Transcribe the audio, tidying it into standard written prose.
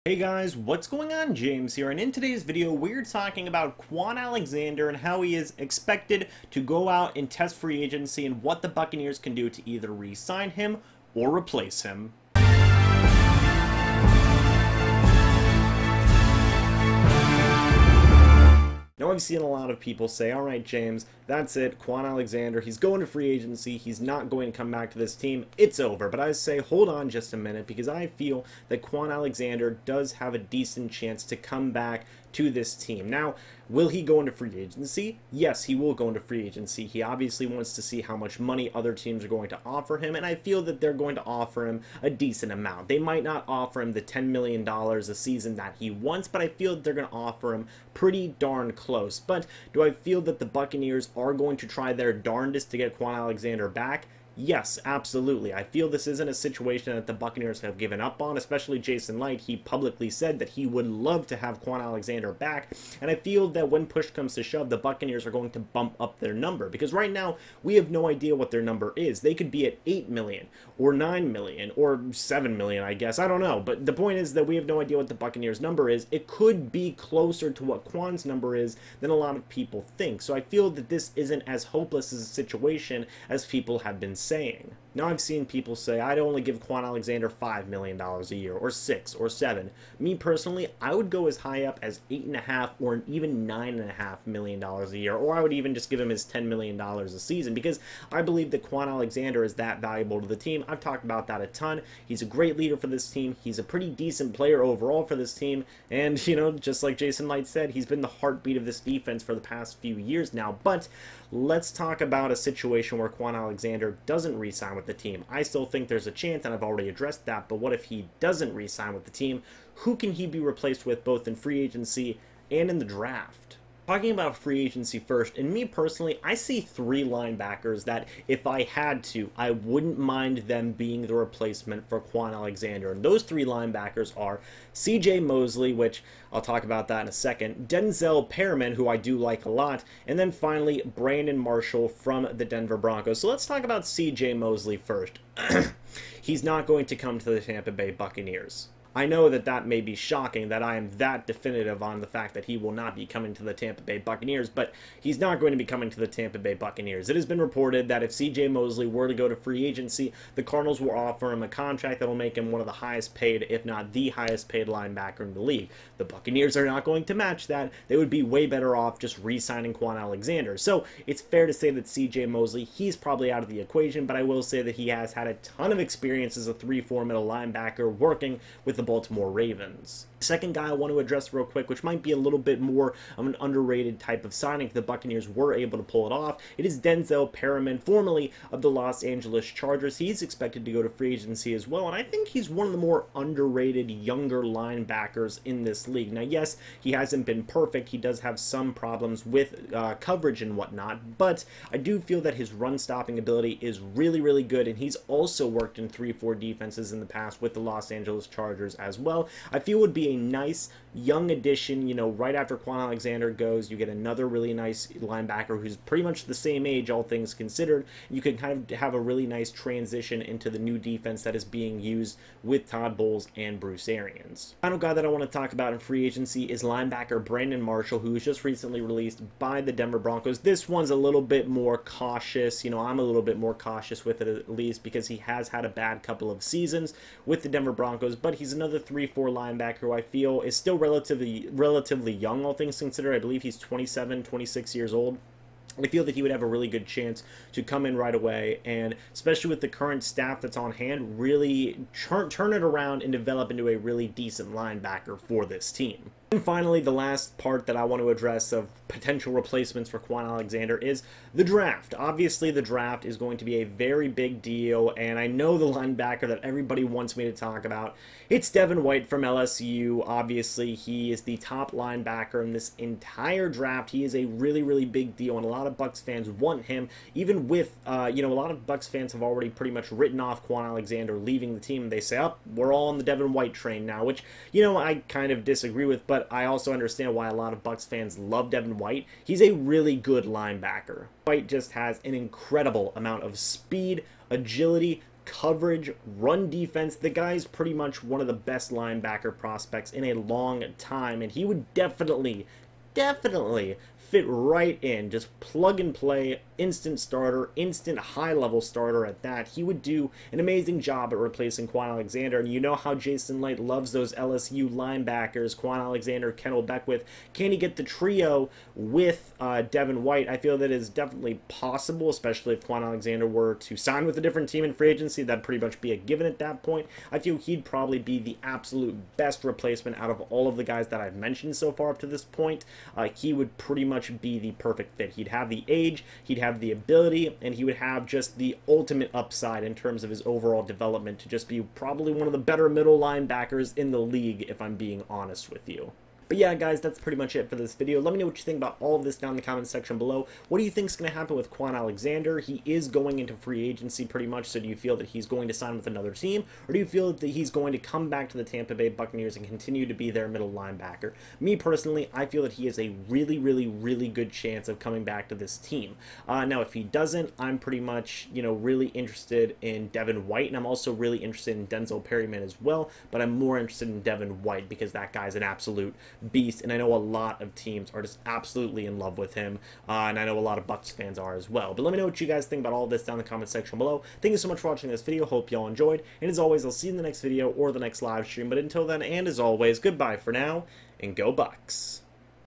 Hey guys, what's going on? James here, and in today's video we're talking about Kwon Alexander and how he is expected to go out and test free agency and what the Buccaneers can do to either re-sign him or replace him. Now, I've seen a lot of people say, all right, James, that's it, Kwon Alexander, he's going to free agency, he's not going to come back to this team, it's over. But I say, hold on just a minute, because I feel that Kwon Alexander does have a decent chance to come back to this team. Now, will he go into free agency? Yes, he will go into free agency. He obviously wants to see how much money other teams are going to offer him, and I feel that they're going to offer him a decent amount. They might not offer him the $10 million a season that he wants, but I feel that they're going to offer him pretty darn close. But do I feel that the Buccaneers are going to try their darndest to get Kwon Alexander back? Yes, absolutely. I feel this isn't a situation that the Buccaneers have given up on, especially Jason Licht. He publicly said that he would love to have Kwon Alexander back, and I feel that when push comes to shove, the Buccaneers are going to bump up their number, because right now we have no idea what their number is. They could be at 8 million, or 9 million, or 7 million, I guess. I don't know, but the point is that we have no idea what the Buccaneers' number is. It could be closer to what Kwon's number is than a lot of people think, so I feel that this isn't as hopeless as a situation as people have been saying. Now, I've seen people say, I'd only give Kwon Alexander $5 million a year, or 6, or 7. Me personally, I would go as high up as $8.5 or even $9.5 million a year, or I would even just give him his $10 million a season, because I believe that Kwon Alexander is that valuable to the team. I've talked about that a ton. He's a great leader for this team. He's a pretty decent player overall for this team, and, you know, just like Jason Licht said, he's been the heartbeat of this defense for the past few years now. But let's talk about a situation where Kwon Alexander doesn't re-sign with the team. I still think there's a chance, and I've already addressed that, but what if he doesn't re-sign with the team? Who can he be replaced with both in free agency and in the draft? Talking about free agency first, and me personally, I see 3 linebackers that if I had to, I wouldn't mind them being the replacement for Kwon Alexander. And those 3 linebackers are C.J. Mosley, which I'll talk about that in a second, Denzel Perryman, who I do like a lot, and then finally Brandon Marshall from the Denver Broncos. So let's talk about C.J. Mosley first. He's not going to come to the Tampa Bay Buccaneers. I know that that may be shocking, that I am that definitive on the fact that he will not be coming to the Tampa Bay Buccaneers, but he's not going to be coming to the Tampa Bay Buccaneers. It has been reported that if C.J. Mosley were to go to free agency, the Cardinals will offer him a contract that will make him one of the highest paid, if not the highest paid linebacker in the league. The Buccaneers are not going to match that. They would be way better off just re-signing Kwon Alexander. So it's fair to say that C.J. Mosley, he's probably out of the equation, but I will say that he has had a ton of experience as a 3-4 middle linebacker working with the Baltimore Ravens. Second guy I want to address real quick, which might be a little bit more of an underrated type of signing if the Buccaneers were able to pull it off. It is Denzel Perryman, formerly of the Los Angeles Chargers. He's expected to go to free agency as well, and I think he's one of the more underrated younger linebackers in this league. Now, yes, he hasn't been perfect. He does have some problems with coverage and whatnot, but I do feel that his run-stopping ability is really, really good, and he's also worked in 3-4 defenses in the past with the Los Angeles Chargers as well. I feel it would be a nice young addition. You know, right after Kwon Alexander goes, you get another really nice linebacker who's pretty much the same age, all things considered. You can kind of have a really nice transition into the new defense that is being used with Todd Bowles and Bruce Arians. Final guy that I want to talk about in free agency is linebacker Brandon Marshall, who was just recently released by the Denver Broncos. This one's a little bit more cautious. You know, I'm a little bit more cautious with it, at least because he has had a bad couple of seasons with the Denver Broncos, but he's another 3-4 linebacker who I feel is still relatively young, all things considered. I believe he's 27, 26 years old. I feel that he would have a really good chance to come in right away, and especially with the current staff that's on hand, really turn it around and develop into a really decent linebacker for this team. And finally, the last part that I want to address of potential replacements for Kwon Alexander is the draft. Obviously, the draft is going to be a very big deal, and I know the linebacker that everybody wants me to talk about. It's Devin White from LSU. Obviously, he is the top linebacker in this entire draft. He is a really, really big deal, and a lot of Bucs fans want him, even with, you know, a lot of Bucs fans have already pretty much written off Kwon Alexander leaving the team. They say, oh, we're all on the Devin White train now, which, you know, I kind of disagree with, but I also understand why a lot of Bucs fans love Devin White. He's a really good linebacker. White just has an incredible amount of speed, agility, coverage, run defense. The guy's pretty much one of the best linebacker prospects in a long time, and he would definitely fit right in. Just plug and play, instant starter, instant high-level starter at that. He would do an amazing job at replacing Kwon Alexander, and you know how Jason Light loves those LSU linebackers, Kwon Alexander, Kendall Beckwith. Can he get the trio with Devin White? I feel that is definitely possible, especially if Kwon Alexander were to sign with a different team in free agency. That'd pretty much be a given at that point. I feel he'd probably be the absolute best replacement out of all of the guys that I've mentioned so far up to this point. He would pretty much be the perfect fit. He'd have the age, he'd have the ability, and he would have just the ultimate upside in terms of his overall development to just be probably one of the better middle linebackers in the league, if I'm being honest with you. But yeah, guys, that's pretty much it for this video. Let me know what you think about all of this down in the comments section below. What do you think is going to happen with Kwon Alexander? He is going into free agency pretty much, so do you feel that he's going to sign with another team, or do you feel that he's going to come back to the Tampa Bay Buccaneers and continue to be their middle linebacker? Me, personally, I feel that he has a really good chance of coming back to this team. Now, if he doesn't, I'm pretty much, really interested in Devin White, and I'm also really interested in Denzel Perryman as well, but I'm more interested in Devin White because that guy's an absolute beast, and I know a lot of teams are just absolutely in love with him, and I know a lot of Bucs fans are as well. But let me know what you guys think about all of this down in the comment section below. Thank you so much for watching this video. Hope y'all enjoyed, and as always, I'll see you in the next video or the next live stream. But until then, and as always, goodbye for now, and go Bucs.